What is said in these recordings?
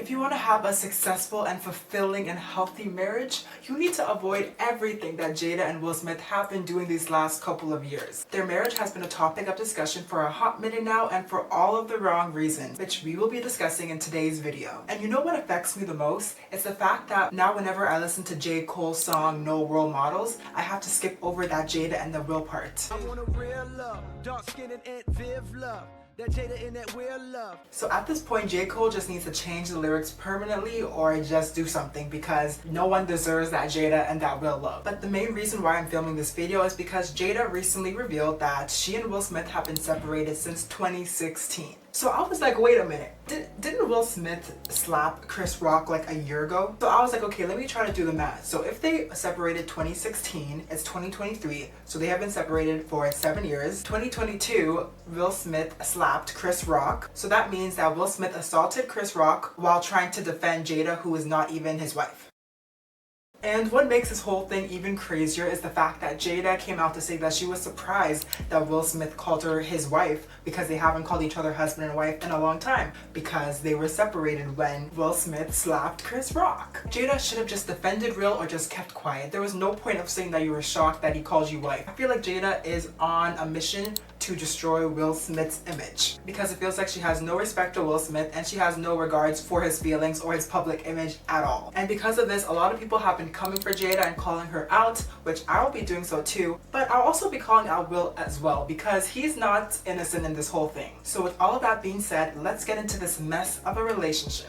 If you want to have a successful and fulfilling and healthy marriage, you need to avoid everything that Jada and Will Smith have been doing these last couple of years. Their marriage has been a topic of discussion for a hot minute now, and for all of the wrong reasons, which we will be discussing in today's video. And you know what affects me the most? It's the fact that now whenever I listen to J. Cole's song No Role Models, I have to skip over that Jada and the Will part. I want a real love, dark skin and Aunt Viv love. That Jada in that real love. So at this point, J. Cole just needs to change the lyrics permanently or just do something, because no one deserves that Jada and that Will love. But the main reason why I'm filming this video is because Jada recently revealed that she and Will Smith have been separated since 2016. So I was like, wait a minute, didn't Will Smith slap Chris Rock like a year ago? So I was like, okay, let me try to do the math. So if they separated 2016, it's 2023, so they have been separated for 7 years. 2022, Will Smith slapped Chris Rock, so that means that Will Smith assaulted Chris Rock while trying to defend Jada, who is not even his wife. And what makes this whole thing even crazier is the fact that Jada came out to say that she was surprised that Will Smith called her his wife, because they haven't called each other husband and wife in a long time, because they were separated when Will Smith slapped Chris Rock. Jada should have just defended Will or just kept quiet. There was no point of saying that you were shocked that he called you wife. I feel like Jada is on a mission to destroy Will Smith's image, because it feels like she has no respect for Will Smith and she has no regards for his feelings or his public image at all. And because of this, a lot of people have been coming for Jada and calling her out, which I will be doing so too, but I'll also be calling out Will as well, because he's not innocent in this whole thing. So with all of that being said, let's get into this mess of a relationship.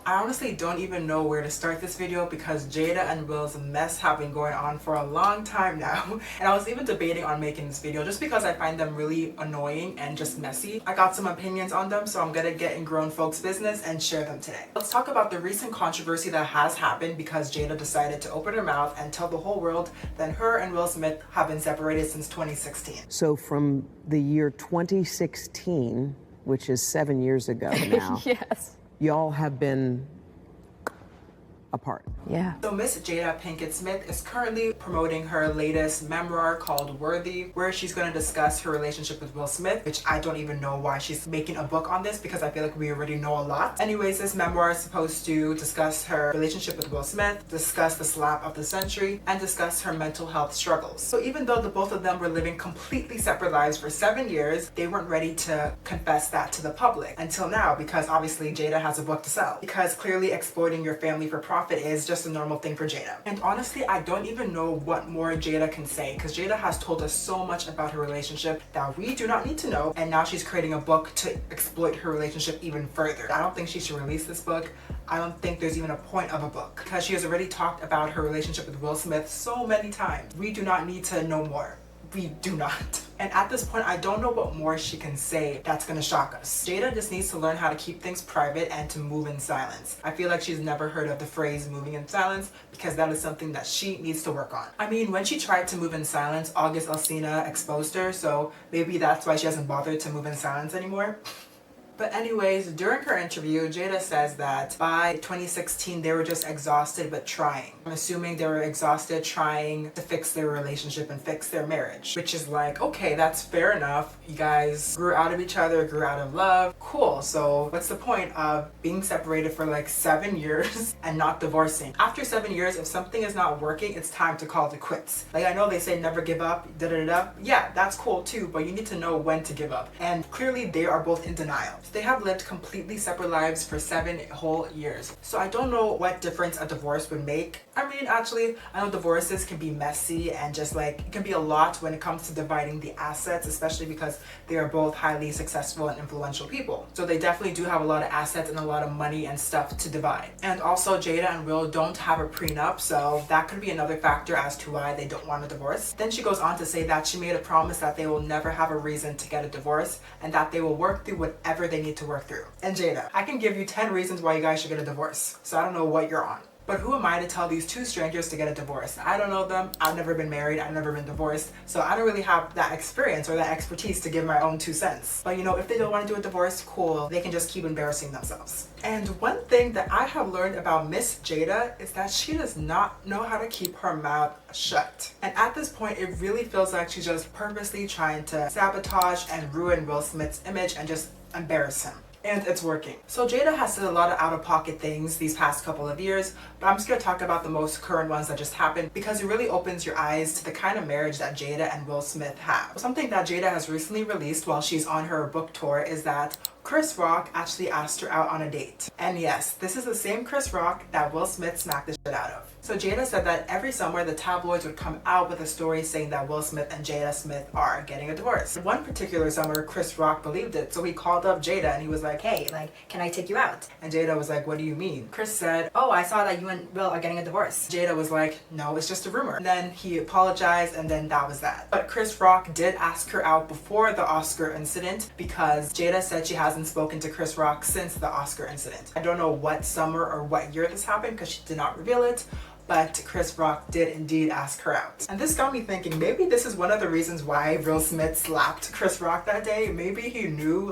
I honestly don't even know where to start this video, because Jada and Will's mess have been going on for a long time now. And I was even debating on making this video just because I find them really annoying and just messy. I got some opinions on them, so I'm gonna get in grown folks' business and share them today. Let's talk about the recent controversy that has happened because Jada decided to open her mouth and tell the whole world that her and Will Smith have been separated since 2016. So from the year 2016, which is 7 years ago now. Yes. Y'all have been apart. Yeah. So Miss Jada Pinkett Smith is currently promoting her latest memoir called Worthy, where she's going to discuss her relationship with Will Smith, which I don't even know why she's making a book on this, because I feel like we already know a lot. Anyways, this memoir is supposed to discuss her relationship with Will Smith, discuss the slap of the century, and discuss her mental health struggles. So even though the both of them were living completely separate lives for 7 years, they weren't ready to confess that to the public until now, because obviously Jada has a book to sell. Because clearly exploiting your family for profit is just a normal thing for Jada. And honestly, I don't even know what more Jada can say, because Jada has told us so much about her relationship that we do not need to know, and now she's creating a book to exploit her relationship even further. I don't think she should release this book. I don't think there's even a point of a book, because she has already talked about her relationship with Will Smith so many times. We do not need to know more. We do not. And at this point, I don't know what more she can say that's gonna shock us. Jada just needs to learn how to keep things private and to move in silence. I feel like she's never heard of the phrase moving in silence, because that is something that she needs to work on. I mean, when she tried to move in silence, August Alsina exposed her, so maybe that's why she hasn't bothered to move in silence anymore. But anyways, during her interview, Jada says that by 2016, they were just exhausted but trying. I'm assuming they were exhausted trying to fix their relationship and fix their marriage, which is like, okay, that's fair enough. You guys grew out of each other, grew out of love. Cool, so what's the point of being separated for like 7 years and not divorcing? After 7 years, if something is not working, it's time to call it quits. Like, I know they say never give up, da-da-da-da. Yeah, that's cool too, but you need to know when to give up. And clearly they are both in denial. They have lived completely separate lives for 7 whole years. So I don't know what difference a divorce would make. I mean, actually, I know divorces can be messy and just like, it can be a lot when it comes to dividing the assets, especially because they are both highly successful and influential people. So they definitely do have a lot of assets and a lot of money and stuff to divide. And also Jada and Will don't have a prenup, so that could be another factor as to why they don't want a divorce. Then she goes on to say that she made a promise that they will never have a reason to get a divorce and that they will work through whatever they need to work through. And Jada, I can give you 10 reasons why you guys should get a divorce, so I don't know what you're on. But who am I to tell these two strangers to get a divorce? I don't know them. I've never been married. I've never been divorced. So I don't really have that experience or that expertise to give my own 2 cents. But you know, if they don't want to do a divorce, cool. They can just keep embarrassing themselves. And one thing that I have learned about Miss Jada is that she does not know how to keep her mouth shut. And at this point, it really feels like she's just purposely trying to sabotage and ruin Will Smith's image and just embarrass him. And it's working. So Jada has said a lot of out-of-pocket things these past couple of years, but I'm just going to talk about the most current ones that just happened because it really opens your eyes to the kind of marriage that Jada and Will Smith have. Something that Jada has recently released while she's on her book tour is that Chris Rock actually asked her out on a date. And yes, this is the same Chris Rock that Will Smith smacked the shit out of. So Jada said that every summer the tabloids would come out with a story saying that Will Smith and Jada Smith are getting a divorce. One particular summer, Chris Rock believed it, so he called up Jada and he was like, hey, like, can I take you out? And Jada was like, what do you mean? Chris said, oh, I saw that you and Will are getting a divorce. Jada was like, no, it's just a rumor. And then he apologized and then that was that. But Chris Rock did ask her out before the Oscar incident because Jada said she hasn't spoken to Chris Rock since the Oscar incident. I don't know what summer or what year this happened because she did not reveal it, but Chris Rock did indeed ask her out. And this got me thinking, maybe this is one of the reasons why Will Smith slapped Chris Rock that day. Maybe he knew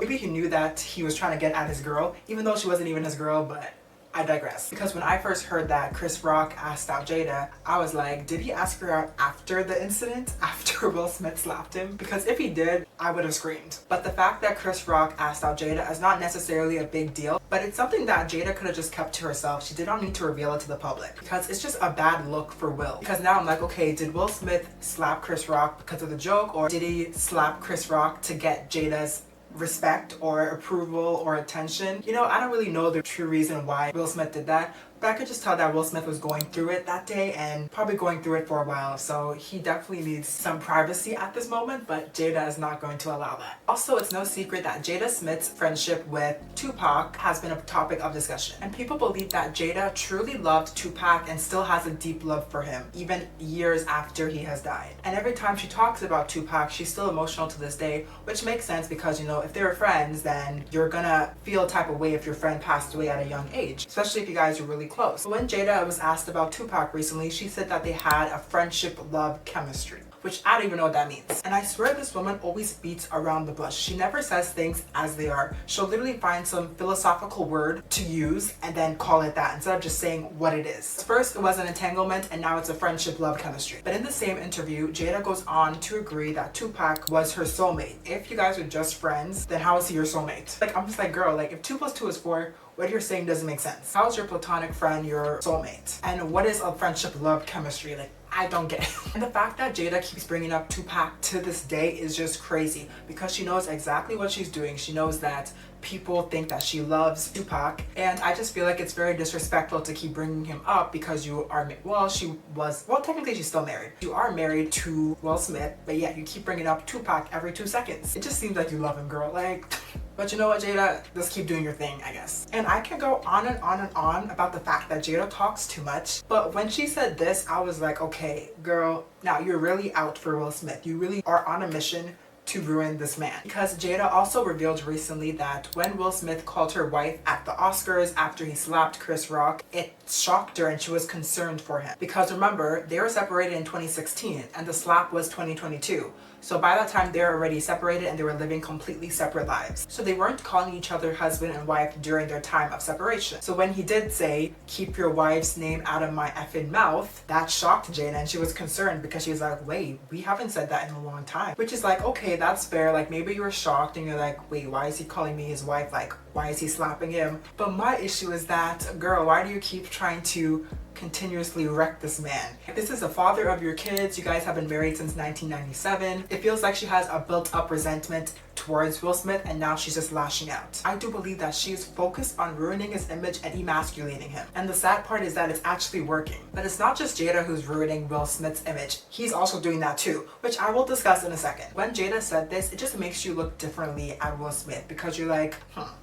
that he was trying to get at his girl, even though she wasn't even his girl, but I digress. Because when I first heard that Chris Rock asked out Jada, I was like, did he ask her out after the incident? After Will Smith slapped him? Because if he did, I would have screamed. But the fact that Chris Rock asked out Jada is not necessarily a big deal, but it's something that Jada could have just kept to herself. She did not need to reveal it to the public because it's just a bad look for Will. Because now I'm like, okay, did Will Smith slap Chris Rock because of the joke, or did he slap Chris Rock to get Jada's respect or approval or attention? You know, I don't really know the true reason why Will Smith did that, but I could just tell that Will Smith was going through it that day and probably going through it for a while, so he definitely needs some privacy at this moment, but Jada is not going to allow that. Also, it's no secret that Jada Smith's friendship with Tupac has been a topic of discussion, and people believe that Jada truly loved Tupac and still has a deep love for him, even years after he has died. And every time she talks about Tupac, she's still emotional to this day, which makes sense because, you know, if they were friends, then you're gonna feel a type of way if your friend passed away at a young age, especially if you guys are really close. When Jada was asked about Tupac recently, she said that they had a friendship-love chemistry, which I don't even know what that means. And I swear this woman always beats around the bush. She never says things as they are. She'll literally find some philosophical word to use and then call it that instead of just saying what it is. First it was an entanglement and now it's a friendship-love chemistry. But in the same interview, Jada goes on to agree that Tupac was her soulmate. If you guys are just friends, then how is he your soulmate? Like, I'm just like, girl, like if 2 + 2 is 4, what you're saying doesn't make sense. How is your platonic friend your soulmate? And what is a friendship-love chemistry? Like, I don't get it. And the fact that Jada keeps bringing up Tupac to this day is just crazy because she knows exactly what she's doing. She knows that people think that she loves Tupac, and I just feel like it's very disrespectful to keep bringing him up because you are, technically she's still married. You are married to Will Smith, but yet you keep bringing up Tupac every 2 seconds. It just seems like you love him, girl. Like, but you know what, Jada? Just keep doing your thing, I guess. And I can go on and on and on about the fact that Jada talks too much, but when she said this, I was like, okay, girl, now you're really out for Will Smith. You really are on a mission to ruin this man. Because Jada also revealed recently that when Will Smith called her wife at the Oscars after he slapped Chris Rock, it shocked her and she was concerned for him. Because remember, they were separated in 2016 and the slap was 2022. So by that time, they're already separated and they were living completely separate lives. So they weren't calling each other husband and wife during their time of separation. So when he did say, keep your wife's name out of my effing mouth, that shocked Jada and she was concerned because she was like, wait, we haven't said that in a long time. Which is like, okay, that's fair. Like maybe you were shocked and you're like, wait, why is he calling me his wife? Like, why is he slapping him? But my issue is that, girl, why do you keep trying to continuously wreck this man? This is the father of your kids. You guys have been married since 1997. It feels like she has a built-up resentment towards Will Smith and now she's just lashing out. I do believe that she is focused on ruining his image and emasculating him. And the sad part is that it's actually working. But it's not just Jada who's ruining Will Smith's image. He's also doing that too, which I will discuss in a second. When Jada said this, it just makes you look differently at Will Smith because you're like,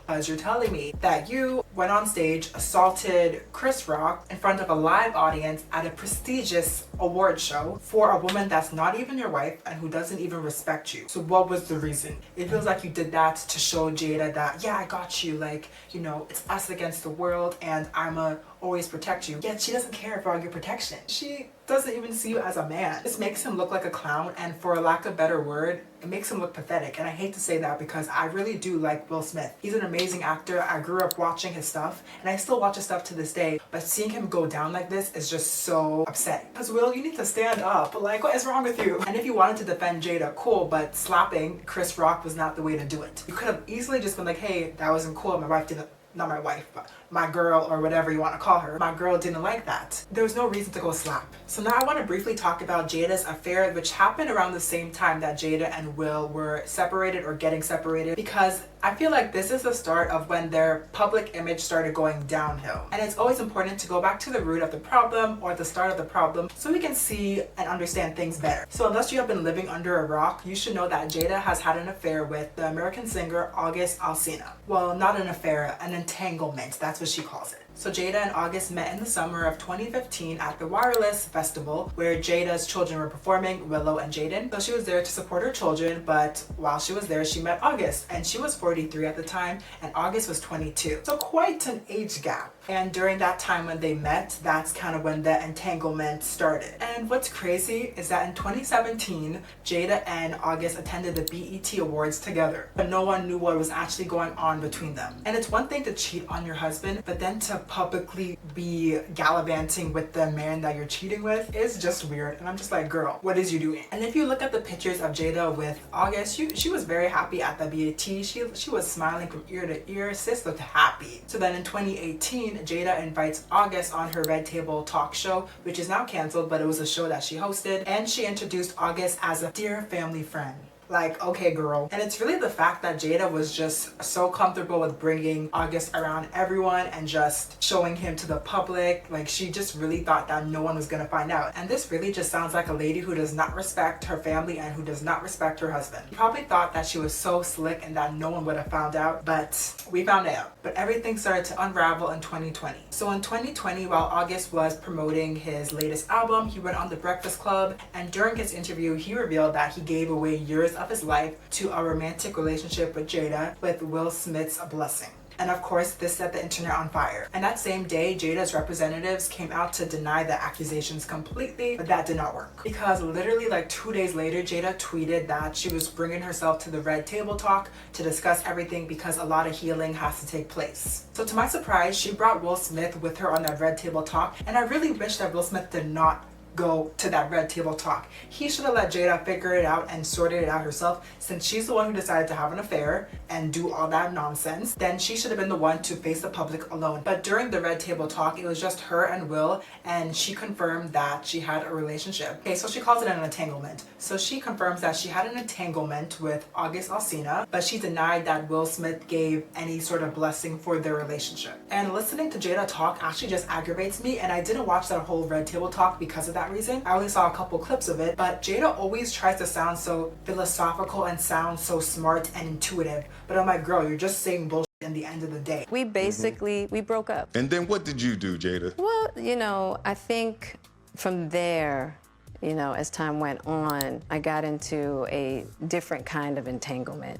because you're telling me that you went on stage, assaulted Chris Rock in front of a live audience at a prestigious award show for a woman that's not even your wife and who doesn't even respect you. So what was the reason? It feels like you did that to show Jada that, yeah, I got you, like, you know, it's us against the world and I'm a always protect you. Yet she doesn't care about your protection. She doesn't even see you as a man. This makes him look like a clown, and for a lack of a better word, it makes him look pathetic. And I hate to say that because I really do like Will Smith. He's an amazing actor. I grew up watching his stuff and I still watch his stuff to this day, but seeing him go down like this is just so upsetting. Because Will, you need to stand up. Like, what is wrong with you? And if you wanted to defend Jada, cool, but slapping Chris Rock was not the way to do it. You could have easily just been like, hey, that wasn't cool. My wife didn't, not my wife, but my girl, or whatever you want to call her. My girl didn't like that. There was no reason to go slap. So now I want to briefly talk about Jada's affair, which happened around the same time that Jada and Will were separated or getting separated, because I feel like this is the start of when their public image started going downhill. And it's always important to go back to the root of the problem or the start of the problem so we can see and understand things better. So unless you have been living under a rock, you should know that Jada has had an affair with the American singer August Alsina. Well, not an affair, an entanglement. That's what she calls it. So Jada and August met in the summer of 2015 at the Wireless Festival, where Jada's children were performing, Willow and Jaden. So she was there to support her children, but while she was there, she met August, and she was 43 at the time, and August was 22. So quite an age gap. And during that time when they met, that's kind of when the entanglement started. And what's crazy is that in 2017, Jada and August attended the BET Awards together, but no one knew what was actually going on between them. And it's one thing to cheat on your husband, but then to publicly be gallivanting with the man that you're cheating with is just weird. And I'm just like, girl, what is you doing? And if you look at the pictures of Jada with August, she was very happy at the BET. She was smiling from ear to ear. Sis looked happy. So then in 2018, Jada invites August on her Red Table talk show, which is now canceled, but it was a show that she hosted, and she introduced August as a dear family friend. Like, okay, girl. And it's really the fact that Jada was just so comfortable with bringing August around everyone and just showing him to the public. Like, she just really thought that no one was gonna find out. And this really just sounds like a lady who does not respect her family and who does not respect her husband. You probably thought that she was so slick and that no one would have found out, but we found out. But everything started to unravel in 2020. So in 2020, while August was promoting his latest album, he went on The Breakfast Club, and during his interview, he revealed that he gave away years of his life to a romantic relationship with Jada with Will Smith's blessing. And of course, this set the internet on fire. And that same day, Jada's representatives came out to deny the accusations completely, but that did not work. Because literally like 2 days later, Jada tweeted that she was bringing herself to the Red Table Talk to discuss everything because a lot of healing has to take place. So to my surprise, she brought Will Smith with her on that Red Table Talk, and I really wish that Will Smith did not go to that Red Table Talk. He should have let Jada figure it out and sorted it out herself, since she's the one who decided to have an affair and do all that nonsense. Then she should have been the one to face the public alone. But during the Red Table Talk, it was just her and Will, and she confirmed that she had a relationship. Okay, so she calls it an entanglement. So she confirms that she had an entanglement with August Alsina, but she denied that Will Smith gave any sort of blessing for their relationship. And listening to Jada talk actually just aggravates me, and I didn't watch that whole Red Table Talk because of that reason. I only saw a couple clips of it, but Jada always tries to sound so philosophical and sound so smart and intuitive. But I'm like, girl, you're just saying bullshit in the end of the day. We basically, we broke up. And then what did you do, Jada? Well, you know, I think from there, you know, as time went on, I got into a different kind of entanglement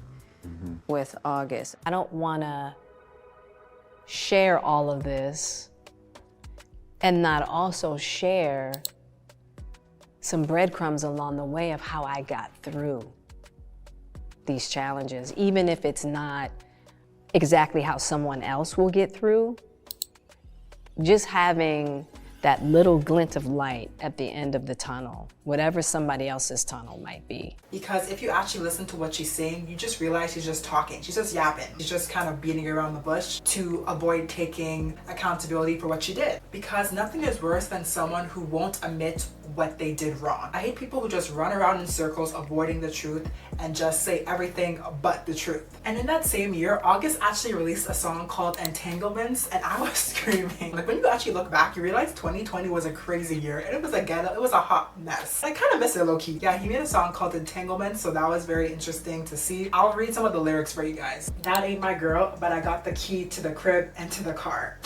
with August. I don't want to share all of this and not also share some breadcrumbs along the way of how I got through these challenges, even if it's not exactly how someone else will get through. Just having that little glint of light at the end of the tunnel, whatever somebody else's tunnel might be. Because if you actually listen to what she's saying, you just realize she's just talking. She's just yapping. She's just kind of beating around the bush to avoid taking accountability for what she did. Because nothing is worse than someone who won't admit what they did wrong. I hate people who just run around in circles avoiding the truth and just say everything but the truth. And in that same year, August actually released a song called Entanglements, and I was screaming. Like, when you actually look back, you realize 2020 was a crazy year, and it was a ghetto, it was a hot mess. I kind of miss it low-key. Yeah, he made a song called Entanglements, so that was very interesting to see. I'll read some of the lyrics for you guys. That ain't my girl, but I got the key to the crib and to the car.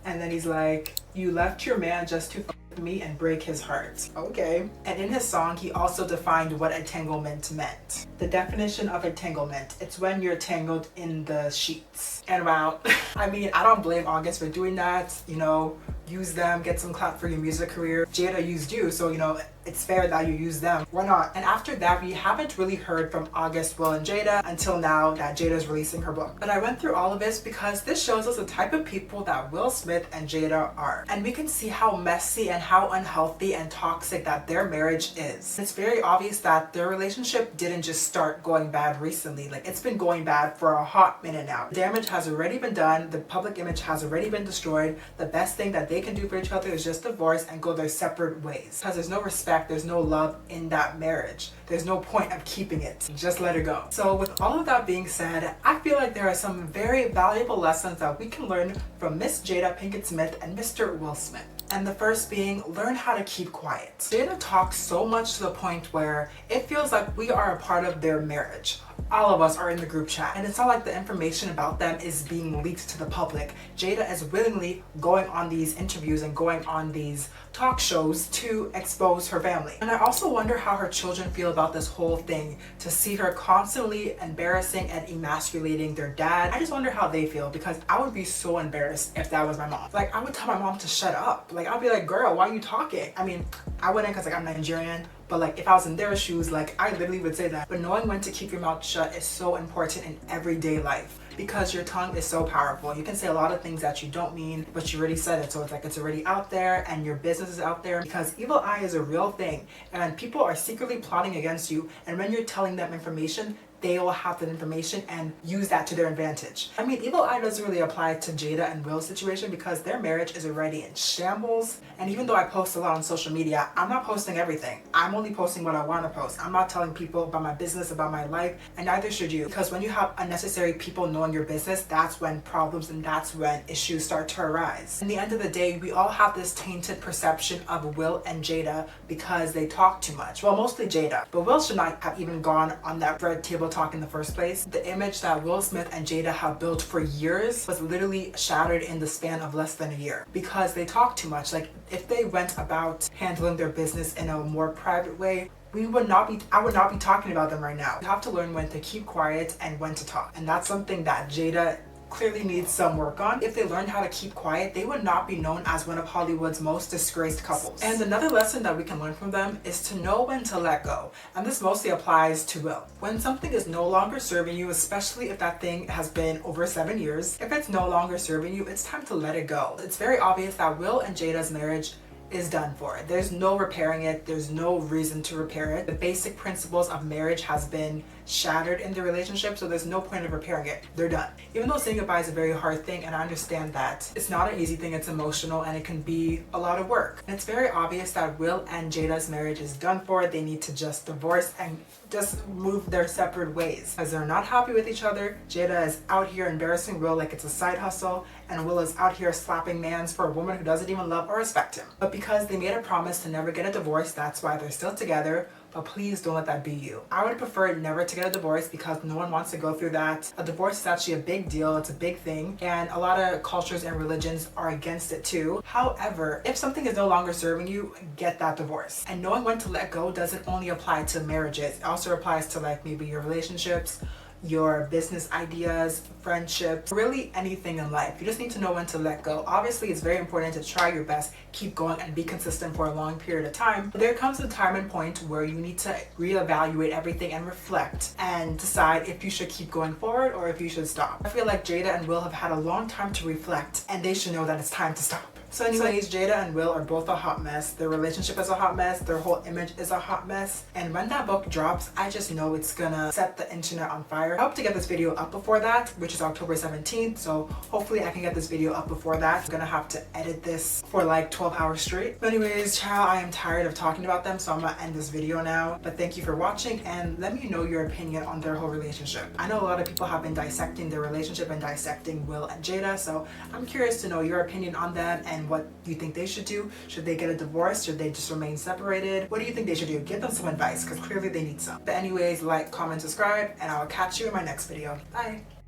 And then he's like, you left your man just to with me and break his heart. Okay. And in his song, he also defined what entanglement meant. The definition of entanglement, it's when you're tangled in the sheets. And wow, I mean, I don't blame August for doing that. You know, use them, get some clap for your music career. Jada used you, so you know, it's fair that you use them. Why not? And after that, we haven't really heard from August, Will, and Jada until now that Jada's releasing her book. But I went through all of this because this shows us the type of people that Will Smith and Jada are. And we can see how messy and how unhealthy and toxic that their marriage is. It's very obvious that their relationship didn't just start going bad recently. Like, it's been going bad for a hot minute now. The damage has already been done. The public image has already been destroyed. The best thing that they can do for each other is just divorce and go their separate ways. Because there's no respect, there's no love in that marriage. There's no point of keeping it. Just let it go. So with all of that being said, I feel like there are some very valuable lessons that we can learn from Miss Jada Pinkett Smith and Mr. Will Smith. And the first being, learn how to keep quiet. Jada talks so much to the point where it feels like we are a part of their marriage. All of us are in the group chat, and it's not like the information about them is being leaked to the public. Jada is willingly going on these interviews and going on these talk shows to expose her family. And I also wonder how her children feel about this whole thing, to see her constantly embarrassing and emasculating their dad. I just wonder how they feel, because I would be so embarrassed if that was my mom. Like, I would tell my mom to shut up. Like, I'd be like, girl, why are you talking? I mean, I wouldn't, because like I'm Nigerian, but like if I was in their shoes, like I literally would say that. But knowing when to keep your mouth shut is so important in everyday life, because your tongue is so powerful. You can say a lot of things that you don't mean, but you already said it. So it's like it's already out there, and your business is out there, because evil eye is a real thing, and people are secretly plotting against you. And when you're telling them information, they will have that information and use that to their advantage. I mean, evil eye doesn't really apply to Jada and Will's situation, because their marriage is already in shambles. And even though I post a lot on social media, I'm not posting everything. I'm only posting what I want to post. I'm not telling people about my business, about my life, and neither should you. Because when you have unnecessary people knowing your business, that's when problems and that's when issues start to arise. In the end of the day, we all have this tainted perception of Will and Jada because they talk too much. Well, mostly Jada, but Will should not have even gone on that red table talk in the first place. The image that Will Smith and Jada have built for years was literally shattered in the span of less than a year, because they talk too much. Like, if they went about handling their business in a more private way, I would not be talking about them right now. You have to learn when to keep quiet and when to talk. And that's something that Jada clearly needs some work on. If they learned how to keep quiet, they would not be known as one of Hollywood's most disgraced couples. And another lesson that we can learn from them is to know when to let go. And this mostly applies to Will. When something is no longer serving you, especially if that thing has been over 7 years, if it's no longer serving you, it's time to let it go. It's very obvious that Will and Jada's marriage is done for. There's no repairing it. There's no reason to repair it. The basic principles of marriage has been shattered in the relationship, so there's no point of repairing it. They're done. Even though saying goodbye is a very hard thing, and I understand that it's not an easy thing, it's emotional, and it can be a lot of work. And it's very obvious that Will and Jada's marriage is done for. They need to just divorce and just move their separate ways, because they're not happy with each other. Jada is out here embarrassing Will like it's a side hustle, and Will is out here slapping mans for a woman who doesn't even love or respect him. But because they made a promise to never get a divorce, that's why they're still together. But please don't let that be you. I would prefer never to get a divorce, because no one wants to go through that. A divorce is actually a big deal. It's a big thing, and a lot of cultures and religions are against it too. However, if something is no longer serving you, get that divorce. And knowing when to let go doesn't only apply to marriages. It also applies to like maybe your relationships, your business ideas, friendships, really anything in life. You just need to know when to let go. Obviously, it's very important to try your best, keep going, and be consistent for a long period of time. But there comes a time and point where you need to reevaluate everything and reflect and decide if you should keep going forward or if you should stop. I feel like Jada and Will have had a long time to reflect, and they should know that it's time to stop. So anyways, Jada and Will are both a hot mess. Their relationship is a hot mess. Their whole image is a hot mess. And when that book drops, I just know it's gonna set the internet on fire. I hope to get this video up before that, which is October 17th. So hopefully I can get this video up before that. I'm gonna have to edit this for like 12 hours straight. But anyways, child, I am tired of talking about them, so I'm gonna end this video now. But thank you for watching, and let me know your opinion on their whole relationship. I know a lot of people have been dissecting their relationship and dissecting Will and Jada, so I'm curious to know your opinion on them and what you think they should do. Should they get a divorce? Should they just remain separated? What do you think they should do? Give them some advice, because clearly they need some. But anyways, like, comment, subscribe, and I'll catch you in my next video. Bye!